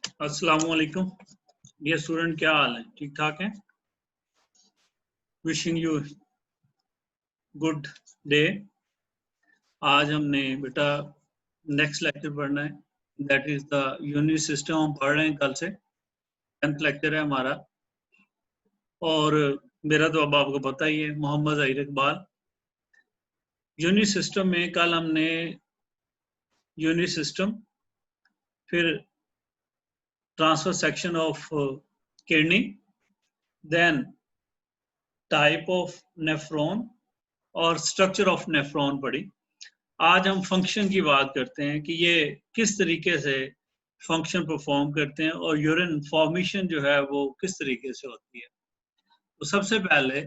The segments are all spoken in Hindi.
अस्सलामुअलैकुम डियर स्टूडेंट, क्या हाल है? ठीक ठाक है? Wishing you good day. आज हमने बेटा नेक्स्ट लेक्चर पढ़ना है, that is the unit system. हम पढ़ रहे हैं कल से, 10th लेक्चर है हमारा। और मेरा तो अब आपको पता ही है, मोहम्मद ज़हीर इकबाल। यूनिट सिस्टम में कल हमने यूनिट सिस्टम, फिर transfer section of kidney, then type of nephron और स्ट्रक्चर ऑफ नेफ्रॉन पढ़ी। आज हम फंक्शन की बात करते हैं कि ये किस तरीके से फंक्शन परफॉर्म करते हैं और यूरिन फॉर्मेशन जो है वो किस तरीके से होती है। तो सबसे पहले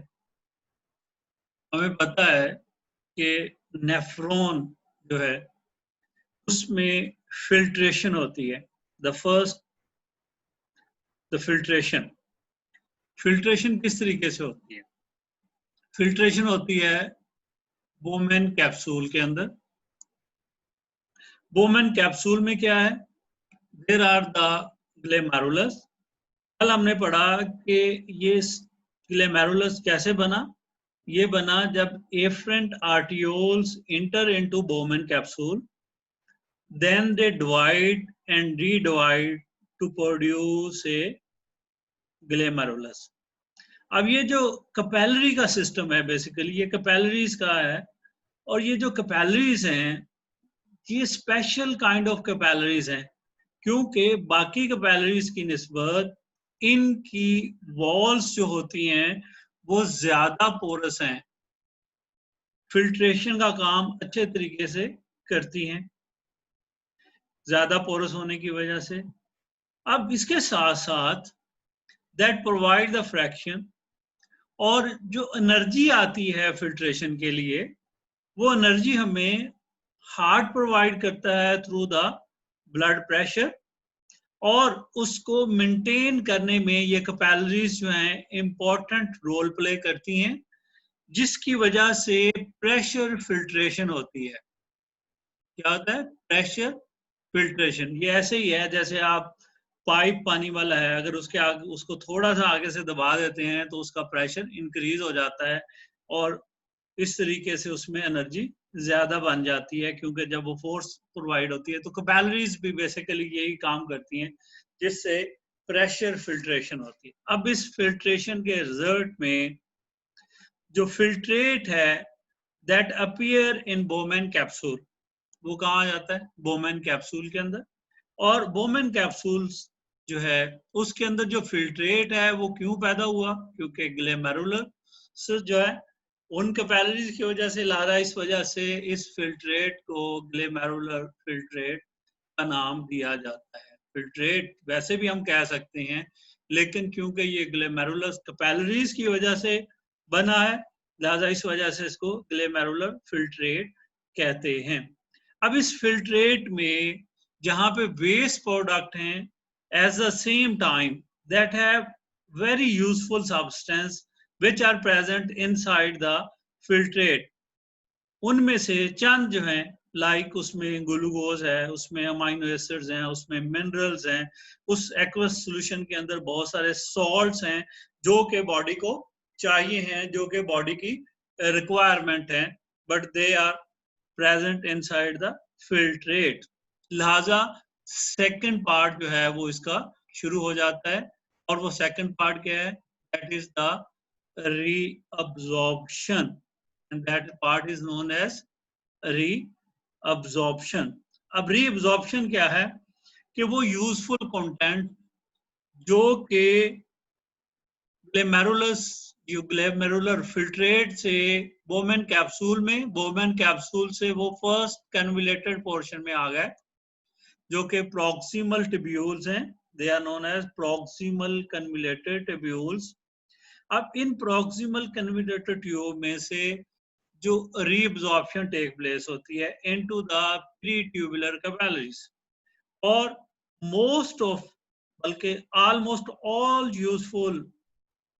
हमें पता है कि नेफ्रॉन जो है उसमें फिल्ट्रेशन होती है। द फर्स्ट द फिल्ट्रेशन किस तरीके से होती है? फिल्ट्रेशन होती है बोमेन कैप्सूल के अंदर। बोमेन कैप्सूल में क्या है? There are the glomerulus. कल हमने पढ़ा कि ये ग्लोमेरुलस कैसे बना। ये बना जब afferent arterioles enter into Bowman capsule, then they divide and redivide to produce a glomerulus. अब ये जो कैपिलरी का सिस्टम है, बेसिकली ये कैपिलरीज का है। और ये जो कैपिलरीज हैं ये स्पेशल काइंड ऑफ कैपिलरीज हैं, क्योंकि बाकी कैपिलरीज की निस्बत इनकी वॉल्स जो होती हैं वो ज्यादा पोरस हैं, फिल्ट्रेशन का काम अच्छे तरीके से करती हैं ज्यादा पोरस होने की वजह से। अब इसके साथ साथ दैट प्रोवाइड द फ्रैक्शन, और जो एनर्जी आती है फिल्ट्रेशन के लिए वो एनर्जी हमें हार्ट प्रोवाइड करता है थ्रू द ब्लड प्रेशर, और उसको मेंटेन करने में ये कैपिलरीज जो हैं इंपॉर्टेंट रोल प्ले करती हैं, जिसकी वजह से प्रेशर फिल्ट्रेशन होती है। क्या होता है? Pressure filtration. ये ऐसे ही है जैसे आप पाइप पानी वाला है, अगर उसके आगे उसको थोड़ा सा आगे से दबा देते हैं तो उसका प्रेशर इंक्रीज हो जाता है और इस तरीके से उसमें एनर्जी ज्यादा बन जाती है, क्योंकि जब वो फोर्स प्रोवाइड होती है। तो कैपिलरीज भी बेसिकली यही काम करती हैं, जिससे प्रेशर फिल्ट्रेशन होती है। अब इस फिल्ट्रेशन के रिजल्ट में जो फिल्ट्रेट है that appear in Bowman capsule, वो कहाँ आ जाता है? बोमेन कैप्सूल के अंदर। और बोमेन कैप्सूल्स जो है उसके अंदर जो फिल्ट्रेट है वो क्यों पैदा हुआ? क्योंकि ग्लोमेरुलर जो है उन कैपिलरीज की वजह से ला रहा है। इस वजह से इस फिल्ट्रेट को ग्लोमेरुलर फिल्ट्रेट का नाम दिया जाता है। फिल्ट्रेट वैसे भी हम कह सकते हैं, लेकिन क्योंकि ये ग्लोमेरुलर कैपिलरीज की वजह से बना है, लिहाजा इस वजह से इसको ग्लोमेरुलर फिल्ट्रेट कहते हैं। अब इस फिल्ट्रेट में जहां पे वेस्ट प्रोडक्ट हैं at the same time that have very useful substance which are present inside the filtrate, उनमें से चंद जो हैं लाइक उसमें ग्लूकोज है, उसमें अमाइनो एसिड्स हैं, उसमें मिनरल्स हैं, उस एक्वस सॉल्यूशन के अंदर बहुत सारे सॉल्ट्स हैं जो कि बॉडी को चाहिए हैं, जो कि बॉडी की रिक्वायरमेंट है, but they are present inside the filtrate. लिहाजा सेकंड पार्ट जो है वो इसका शुरू हो जाता है, और वो सेकंड पार्ट क्या है? That is the reabsorption, and that part is known as reabsorption। अब reabsorption क्या है? कि वो यूजफुल कंटेंट जो कि ग्लोमेरुलस ग्लोमेरुलर फिल्ट्रेट से बोमेन कैप्सूल में, बोमेन कैप्सूल से वो फर्स्ट कन्विलेटेड पोर्शन में आ गए जो कि प्रॉक्सिमल टिब्यूल्स हैं। They are known as proximal convoluted tubules. अब इन प्रॉक्सिमल कन्विलेटेड ट्यूब में से जो रीअब्जॉर्प्शन टेक प्लेस होती है into the pre tubular capillaries, और मोस्ट ऑफ बल्कि ऑलमोस्ट ऑल यूजफुल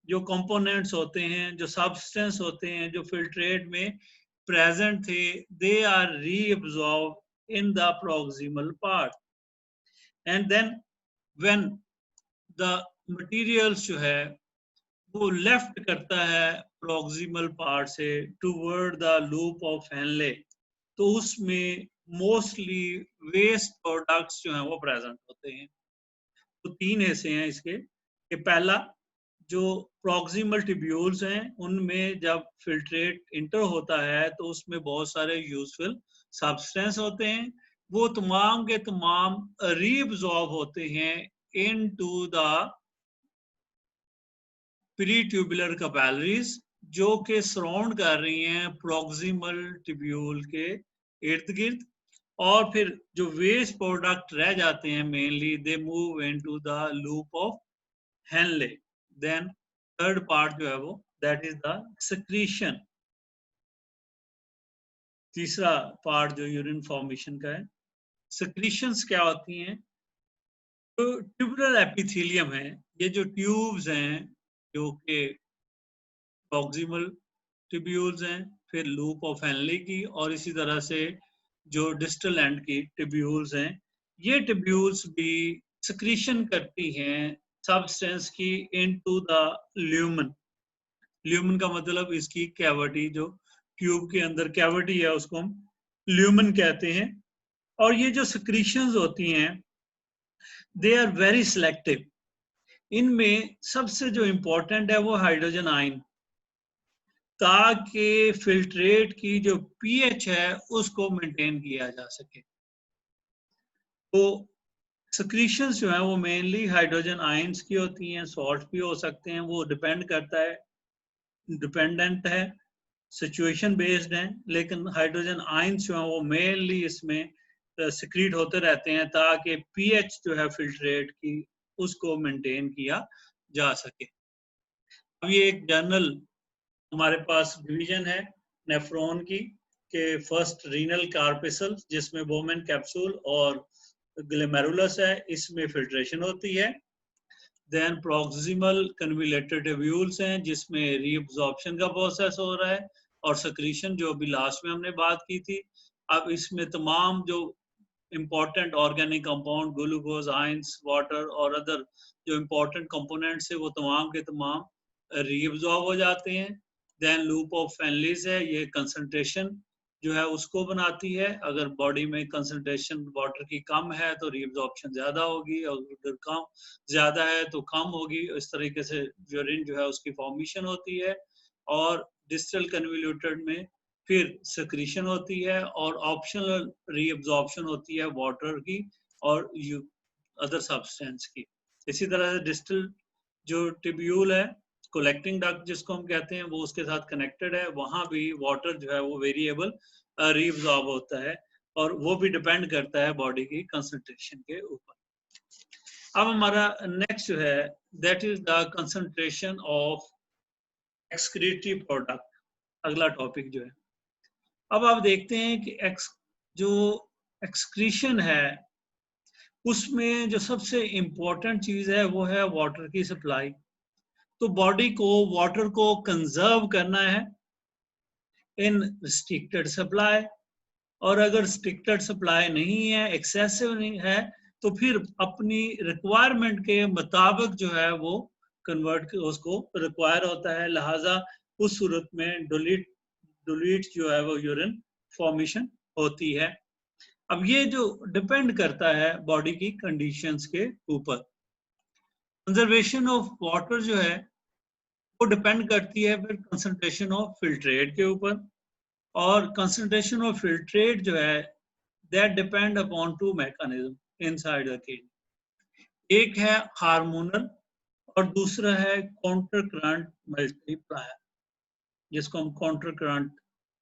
जो कंपोनेंट्स होते हैं, जो सब्सटेंस होते हैं जो फिल्ट्रेट में प्रेजेंट थे, they are reabsorb in the proximal part, and then when the materials जो है वो लेफ्ट करता है प्रॉक्सिमल पार्ट से toward the loop of Henle, तो उसमें मोस्टली वेस्ट प्रोडक्ट्स जो हैं वो प्रेजेंट होते हैं। तो तीन हिस्से हैं इसके कि पहला जो प्रॉक्सिमल टिब्यूल्स हैं उनमें जब फिल्ट्रेट इंटर होता है तो उसमें बहुत सारे यूजफुल सब्सटेंस होते हैं, वो तमाम के तमाम रीअब्सॉर्ब होते हैं इनटू द प्रीट्यूबुलर कैपिलरीज जो कि सराउंड कर रही हैं प्रॉक्सिमल टिब्यूल के इर्द गिर्द, और फिर जो वेस्ट प्रोडक्ट रह जाते हैं mainly they move into the loop of Henle. Then third part जो है वो दैट इज द सेक्रीशन, तीसरा पार्ट जो यूरिन फॉर्मेशन का है। सेक्रीशंस क्या होती हैं? तो ट्यूबुलर एपिथेलियम है, ये जो ट्यूब्स हैं जो कि प्रॉक्सिमल टिब्यूल्स हैं, फिर लूप ऑफ हेनले की, और इसी तरह से जो डिस्टल एंड की टिब्यूल्स हैं, ये टिब्यूल्स भी सक्रीशन करती हैं सब्सटेंस की इनटू द ल्यूमन। ल्यूमन का मतलब इसकी कैविटी, जो ट्यूब के अंदर कैविटी है उसको हम ल्यूमन कहते हैं। और ये जो सक्रीशंस होती हैं दे आर वेरी सिलेक्टिव। इनमें सबसे जो इंपॉर्टेंट है वो हाइड्रोजन आयन, ताकि फिल्ट्रेट की जो पीएच है उसको मेंटेन किया जा सके। तो सक्रीशंस जो है वो मेनली हाइड्रोजन आयंस की होती हैं, सॉल्ट भी हो सकते हैं, वो डिपेंड करता है, डिपेंडेंट है, सिचुएशन बेस्ड है, लेकिन हाइड्रोजन आयंस जो है वो मेनली इसमें सिक्रीट होते रहते हैं ताकि पीएच जो है फिल्ट्रेट की उसको मेंटेन किया जा सके। अब ये एक जनरल हमारे पास डिवीजन है नेफ्रॉन की, के फर्स्ट रीनल कार्पेसल जिसमें बोमेन कैप्सूल और ग्लोमेरुलस है, इसमें फिल्ट्रेशन होती है। देन प्रॉक्सिमल कन्विलेटेड ट्यूब्यूल्स हैं जिसमें रीअब्जॉर्प्शन का प्रोसेस हो रहा है, और सक्रीशन जो अभी लास्ट में हमने बात की थी। अब इसमें तमाम जो important organic compound, glucose, ions, water और अदर जो इम्पोर्टेंट कंपोनेंट्स है वो तमाम के तमाम रीअब्जॉर्ब हो जाते हैं। देन लूप ऑफ फेनलिस है, ये कंसंट्रेशन जो है उसको बनाती है। अगर बॉडी में कंसंट्रेशन वाटर की कम है तो रीअब्जॉर्प्शन ज्यादा होगी, और अगर कम ज्यादा है तो कम होगी। इस तरीके से यूरिन जो है उसकी फॉर्मेशन होती है, और डिस्टल कन्वोल्यूटेड में फिर सक्रीशन होती है, और ऑप्शनल रीअब्जॉर्प्शन होती है वाटर की और अदर सब्सटेंस की। इसी तरह से डिस्टल जो टिब्यूल है, कलेक्टिंग डक्ट जिसको हम कहते हैं, वो उसके साथ कनेक्टेड है, वहां भी वाटर जो है वो वेरिएबल रीअब्जॉर्ब होता है, और वो भी डिपेंड करता है बॉडी की कंसंट्रेशन के ऊपर। अब हमारा नेक्स्ट जो है that is the concentration of excretory product, अगला टॉपिक जो है। अब आप देखते हैं कि जो एक्सक्रीशन है उसमें जो सबसे इम्पोर्टेंट चीज है वो है वाटर की सप्लाई। तो बॉडी को वाटर को कंजर्व करना है इन रिस्ट्रिक्टेड सप्लाई, और अगर रिस्ट्रिक्टेड सप्लाई नहीं है, एक्सेसिव नहीं है, तो फिर अपनी रिक्वायरमेंट के मुताबिक जो है वो कन्वर्ट उसको रिक्वायर होता है, लिहाजा उस सूरत में डुलीट जो है वो यूरिन फॉर्मेशन होती है। अब ये जो डिपेंड करता है बॉडी की कंडीशंस के ऊपर। कंजर्वेशन ऑफ वाटर जो है वो डिपेंड करती है फिर कंसंट्रेशन ऑफ फिल्ट्रेट के ऊपर, और कंसंट्रेशन ऑफ फिल्ट्रेट जो है that depend upon two mechanism inside the kidney. एक है हार्मोनल और दूसरा है काउंटर करंट मल्टीप्लायर, जिसको हम काउंटर करंट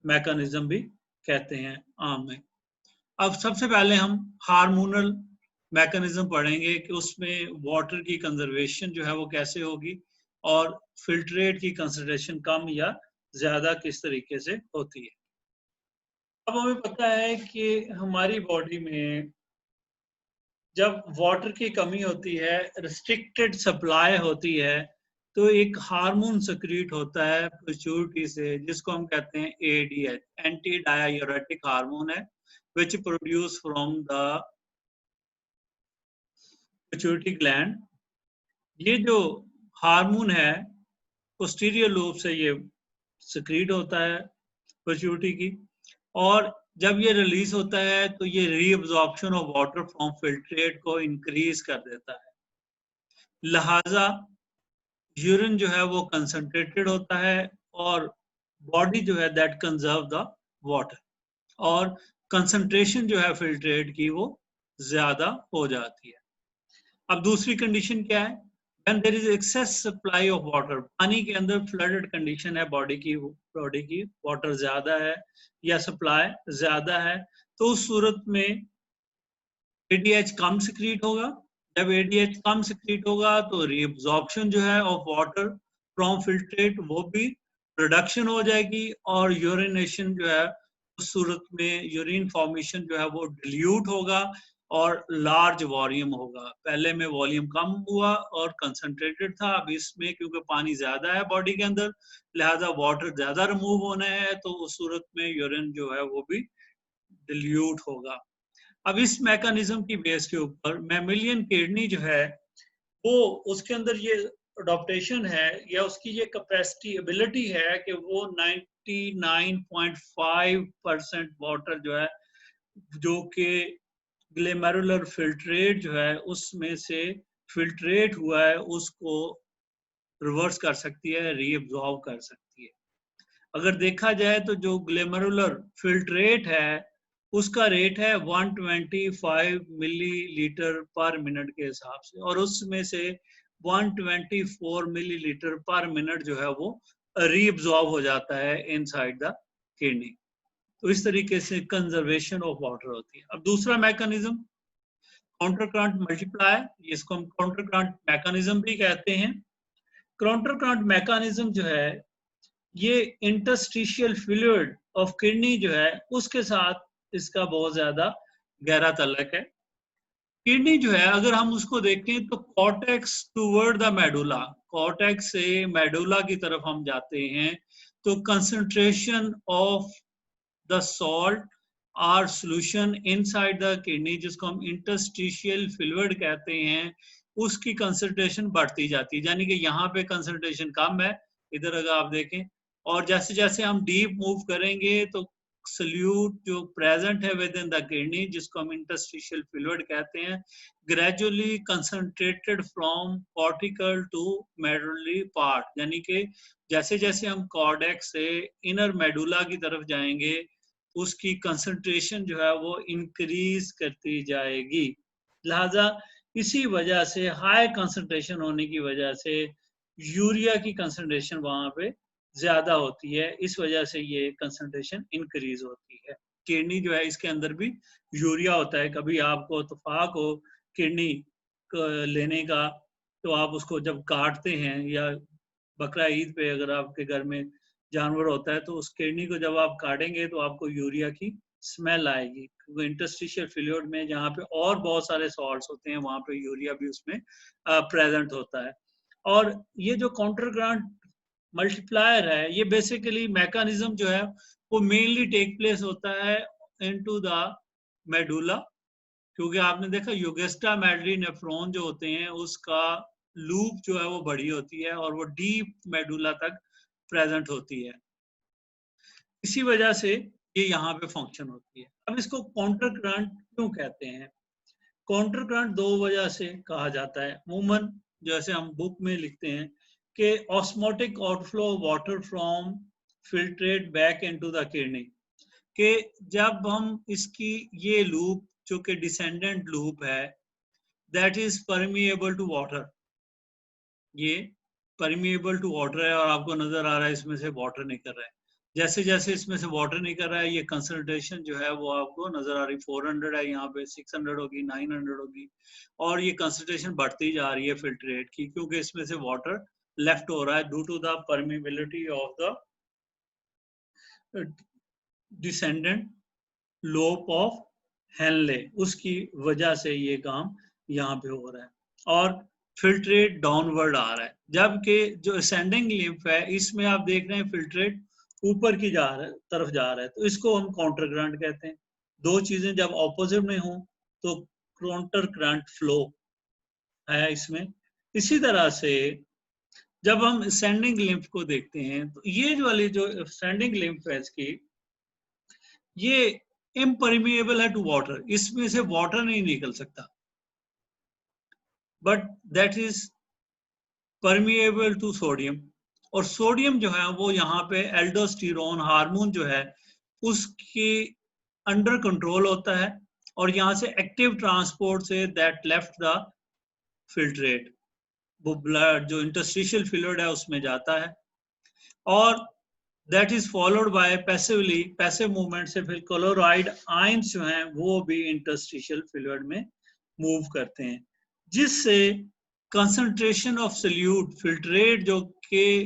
मैकेनिज्म भी कहते हैं आम में। अब सबसे पहले हम हार्मोनल मैकेनिज्म पढ़ेंगे कि उसमें वाटर की कंजर्वेशन जो है वो कैसे होगी, और फिल्ट्रेट की कंसंट्रेशन कम या ज्यादा किस तरीके से होती है। अब हमें पता है कि हमारी बॉडी में जब वाटर की कमी होती है, रिस्ट्रिक्टेड सप्लाई होती है, तो एक हार्मोन सक्रीट होता है पिट्यूटरी से जिसको हम कहते हैं एडीएच, एंटी डायूरेटिक हार्मोन है, which produce from the pituitary gland, ये जो हार्मोन है पोस्टीरियर लोब से ये सिक्रीट होता है पिट्यूटरी की, और जब ये रिलीज होता है तो ये reabsorption of water from filtrate को इंक्रीज कर देता है, लिहाजा यूरिन जो है वो कंसंट्रेटेड होता है और बॉडी जो है दैट कंजर्व द वाटर, और कंसंट्रेशन जो है फिल्ट्रेट की वो ज्यादा हो जाती है। अब दूसरी कंडीशन क्या है? When there is excess supply of water, पानी के अंदर फ्लडेड कंडीशन है, बॉडी की वाटर ज्यादा है या सप्लाई ज्यादा है, तो उस सूरत में एडीएच कम सिक्रीट होगा। जब एडीएच कम सिक्रीट होगा तो रीअब्जॉर्प्शन जो है ऑफ वाटर फ्रॉम फिल्ट्रेट वो भी रिडक्शन हो जाएगी, और यूरिनेशन जो है उस सूरत में यूरिन फॉर्मेशन जो है वो डिल्यूट होगा और लार्ज वॉल्यूम होगा। पहले में वॉल्यूम कम हुआ और कंसंट्रेटेड था, अब इसमें क्योंकि पानी ज्यादा है बॉडी के अंदर, लिहाजा वाटर ज्यादा रिमूव होना है, तो उस सूरत में यूरिन जो है वो भी डिल्यूट होगा। अब इस मैकेनिज्म की बेस के ऊपर मैमिलियन किडनी जो है वो उसके अंदर ये अडॉप्टेशन है या उसकी ये कैपेसिटी एबिलिटी है कि वो 99.5% वाटर जो है जो कि ग्लोमेरुलर फिल्ट्रेट जो है उसमें से फिल्ट्रेट हुआ है उसको रिवर्स कर सकती है, रीअब्जॉर्ब कर सकती है। अगर देखा जाए तो जो ग्लोमेरुलर फिल्ट्रेट है उसका रेट है 125 मिलीलीटर पर मिनट के हिसाब से, और उसमें से 124 मिलीलीटर पर मिनट जो है वो रीअब्जॉर्ब हो जाता है इनसाइड द किडनी। तो इस तरीके से कंजर्वेशन ऑफ वाटर होती है। अब दूसरा मैकेनिज्म काउंटर करंट मल्टीप्लाई, इसको हम काउंटर करंट मैकेनिज्म भी कहते हैं। काउंटर करंट मैकेनिज्म जो है ये इंटरस्टिशियल फ्लूइड ऑफ किडनी जो है उसके साथ इसका बहुत ज्यादा गहरा तल्लक है। किडनी जो है अगर हम उसको देखें तो cortex toward the medulla, cortex से मेडुला की तरफ हम जाते हैं तो concentration of the salt or solution inside the kidney, जिसको हम इंटरस्टिशियल फ्लूइड कहते हैं, उसकी कंसंट्रेशन बढ़ती जाती है। यानी कि यहाँ पे कंसंट्रेशन कम है, इधर अगर आप देखें, और जैसे जैसे हम डीप मूव करेंगे तो सल्यूट जो प्रेजेंट है विद इन द किडनी, जिसको हम इंटरस्टिशियल फ्लूइड कहते हैं, gradually concentrated from cortical to medullary part, यानी कि जैसे जैसे हम कॉर्डेक्स से इनर मेडुला की तरफ जाएंगे उसकी कंसंट्रेशन जो है वो इंक्रीज करती जाएगी। लिहाजा इसी वजह से हाई कंसंट्रेशन होने की वजह से यूरिया की कंसंट्रेशन वहां पे ज्यादा होती है, इस वजह से ये कंसंट्रेशन इंक्रीज होती है। किडनी जो है इसके अंदर भी यूरिया होता है। कभी आपको इत्तेफाक हो किडनी लेने का तो आप उसको जब काटते हैं या बकरा ईद पे अगर आपके घर में जानवर होता है तो उस किडनी को जब आप काटेंगे तो आपको यूरिया की स्मेल आएगी, क्योंकि इंटरस्टिशियल फ्लूइड में जहाँ पे और बहुत सारे सॉल्ट्स होते हैं वहां पे यूरिया भी उसमें प्रेजेंट होता है। और ये जो काउंटर ग्रांट मल्टीप्लायर है ये बेसिकली मैकेनिज्म जो है वो मेनली टेक प्लेस होता है इनटू द मेडुला, क्योंकि आपने देखा यूगेस्टा मेडुलरी नेफ्रॉन जो होते हैं उसका लूप जो है वो बड़ी होती है और वो डीप मेडुला तक प्रेजेंट होती है, इसी वजह से ये यहाँ पे फंक्शन होती है। अब इसको काउंटर करंट क्यों कहते हैं? काउंटर करंट दो वजह से कहा जाता है। अमूमन जैसे हम बुक में लिखते हैं कि osmotic outflow water from filtrate back into the kidney, कि जब हम इसकी ये लूप जो कि डिसेंडेंट लूप है that is permeable to water, ये परमिएबल टू वाटर है और आपको नजर आ रहा है इसमें से वाटर निकल रहा है। जैसे जैसे इसमें से वाटर निकल रहा है ये कंसंट्रेशन जो है वो आपको नजर आ रही, 400 है, यहाँ पे 600 होगी, 900 होगी, और ये कंसंट्रेशन बढ़ती जा रही है फिल्ट्रेट की, क्योंकि इसमें से वाटर लेफ्ट हो रहा है due to the permeability of the descendant loop of Henle, उसकी वजह से ये काम यहाँ पे हो रहा है और फिल्ट्रेट डाउनवर्ड आ रहा है। जबकि जो असेंडिंग लिम्फ है इसमें आप देख रहे हैं फिल्ट्रेट ऊपर की तरफ जा रहा है, तो इसको हम काउंटर करंट कहते हैं। दो चीजें जब ऑपोजिट में हो तो काउंटर करंट फ्लो है इसमें। इसी तरह से जब हम असेंडिंग लिम्फ को देखते हैं तो ये जो वाली जो असेंडिंग लिम्फ है इसकी, ये इम्परमिएबल है टू वाटर, इसमें से वाटर नहीं निकल सकता, but that is permeable to sodium. और सोडियम जो है वो यहाँ पे एल्डोस्टेरोन हार्मोन जो है उसके अंडर कंट्रोल होता है, और यहाँ से active transport say that left the filtrate, वो ब्लड जो इंटरस्टिशियल फ्लूइड है उसमें जाता है, और that is followed by passively, passive movement से फिर क्लोराइड आयंस जो हैं वो भी इंटरस्टिशियल फ्लूइड में मूव करते हैं, जिससे कंसंट्रेशन ऑफ सल्यूट फिल्ट्रेट जो के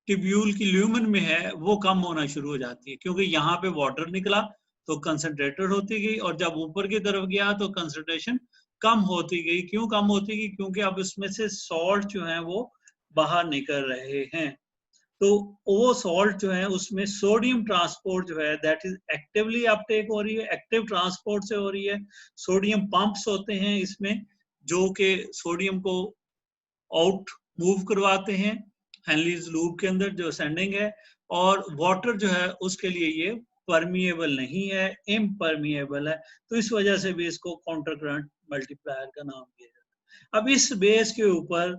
ट्यूब्यूल की ल्यूमन में है वो कम होना शुरू हो जाती है, क्योंकि यहाँ पे वाटर निकला तो कंसंट्रेटेड होती गई, और जब ऊपर की तरफ गया तो कंसंट्रेशन कम होती गई। क्यों कम होती गई? क्योंकि अब इसमें से सॉल्ट जो है वो बाहर निकल रहे हैं, तो वो सॉल्ट जो है उसमें सोडियम ट्रांसपोर्ट जो है दैट इज एक्टिवली अपटेक हो रही है, एक्टिव ट्रांसपोर्ट से हो रही है। सोडियम पंप्स होते हैं इसमें जो कि सोडियम को आउट मूव करवाते हैं हेनलीज लूप के अंदर जो असेंडिंग है, और वाटर जो है उसके लिए ये परमिएबल नहीं है, इम्परमिएबल है, तो इस वजह से भी इसको काउंटर करंट मल्टीप्लायर का नाम दिया जाता है। अब इस बेस के ऊपर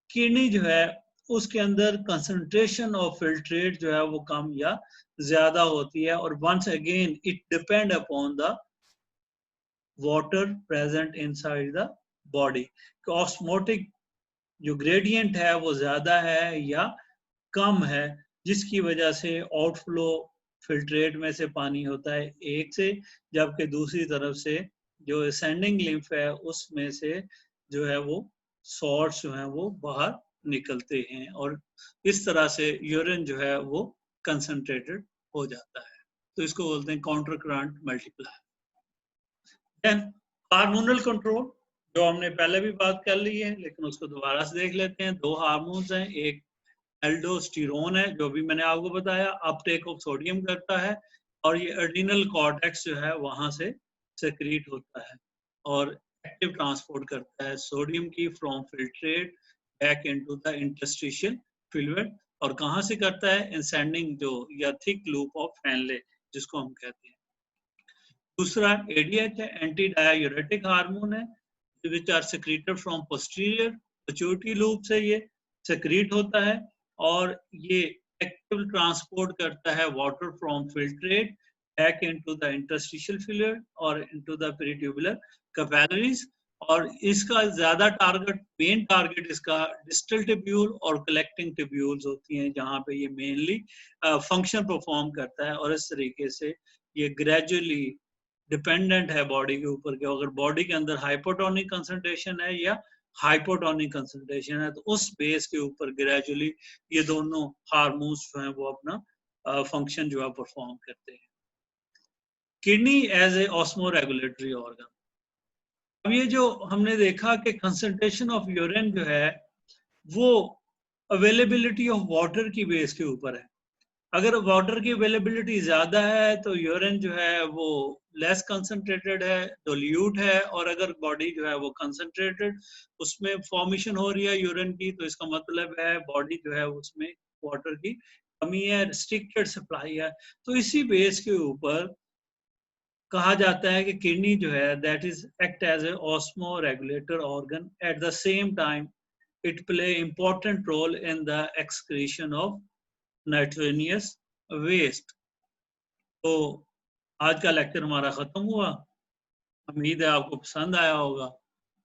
किडनी जो है उसके अंदर कंसंट्रेशन ऑफ फिल्ट्रेट जो है वो कम या ज्यादा होती है, और once again it depend upon the water present inside the body. Osmotic जो ग्रेडियंट है वो ज्यादा है या कम है, जिसकी वजह से आउटफ्लो फिल्ट्रेट में से पानी होता है एक से, जबकि दूसरी तरफ से जो असेंडिंग लिम्फ है उसमें से जो है वो सॉल्ट्स जो है वो बाहर निकलते हैं, और इस तरह से यूरिन जो है वो कंसंट्रेटेड हो जाता है। तो इसको बोलते हैं counter current multiplier. Then hormonal control, जो हमने पहले भी बात कर ली है लेकिन उसको दोबारा से देख लेते हैं। दो हार्मोन्स हैं, एक एल्डोस्टेरोन है जो भी मैंने आपको बताया, अपटेक ऑफ सोडियम करता है, और ये एड्रिनल कॉर्टेक्स जो है वहां से सेक्रीट होता है और एक्टिव ट्रांसपोर्ट करता है सोडियम की from filtrate back into the interstitial fluid. और कहाँ से करता है? इंसेंडिंग जो या थिक लूप ऑफ फैनले जिसको हम कहते हैं। दूसरा एडीएच है, एंटी डायूरेटिक हार्मोन है, which are secreted from posterior pituitary loop से ये सेक्रीट होता है, और ये एक्टिव ट्रांसपोर्ट करता है water from filtrate back into the interstitial fluid और इनटू द पेरिट्यूबुलर कैपिलरीज। और इसका ज्यादा टारगेट, मेन टारगेट इसका डिस्टल ट्यूब्यूल और कलेक्टिंग ट्यूब्यूल्स होती हैं, जहां पे ये मेनली फंक्शन परफॉर्म करता है। और इस तरीके से ये ग्रेजुअली डिपेंडेंट है बॉडी के ऊपर कि अगर बॉडी के अंदर हाइपोटोनिक कंसंट्रेशन है या हाइपोटोनिक कंसंट्रेशन है, तो उस बेस के ऊपर ग्रेजुअली ये दोनों हार्मोन्स जो हैं वो अपना फंक्शन जो है परफॉर्म करते हैं। Kidney as a osmoregulatory organ. अब ये जो हमने देखा कि कंसंट्रेशन ऑफ यूरिन जो है वो अवेलेबिलिटी ऑफ वाटर की बेस के ऊपर है। अगर वाटर की अवेलेबिलिटी ज्यादा है तो यूरिन जो है वो लेस कंसंट्रेटेड है, डिल्यूट है, और अगर बॉडी जो है वो कंसंट्रेटेड उसमें फॉर्मेशन हो रही है यूरिन की, तो इसका मतलब है बॉडी जो है उसमें वाटर की कमी है, रिस्ट्रिक्टेड सप्लाई है। तो इसी बेस के ऊपर कहा जाता है कि किडनी जो है that is act as a osmoregulator organ, at the same time it play important role in the excretion of nitrogenous waste. तो आज का लेक्चर हमारा ख़त्म हुआ, उम्मीद है आपको पसंद आया होगा,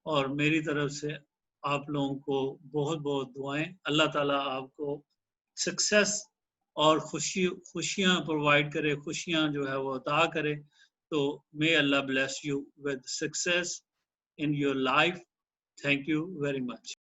और मेरी तरफ से आप लोगों को बहुत बहुत दुआएं। अल्लाह ताला आपको सक्सेस और खुशियाँ प्रोवाइड करे, खुशियाँ जो है वो अता करे। तो may Allah bless you with success in your life. Thank you very much.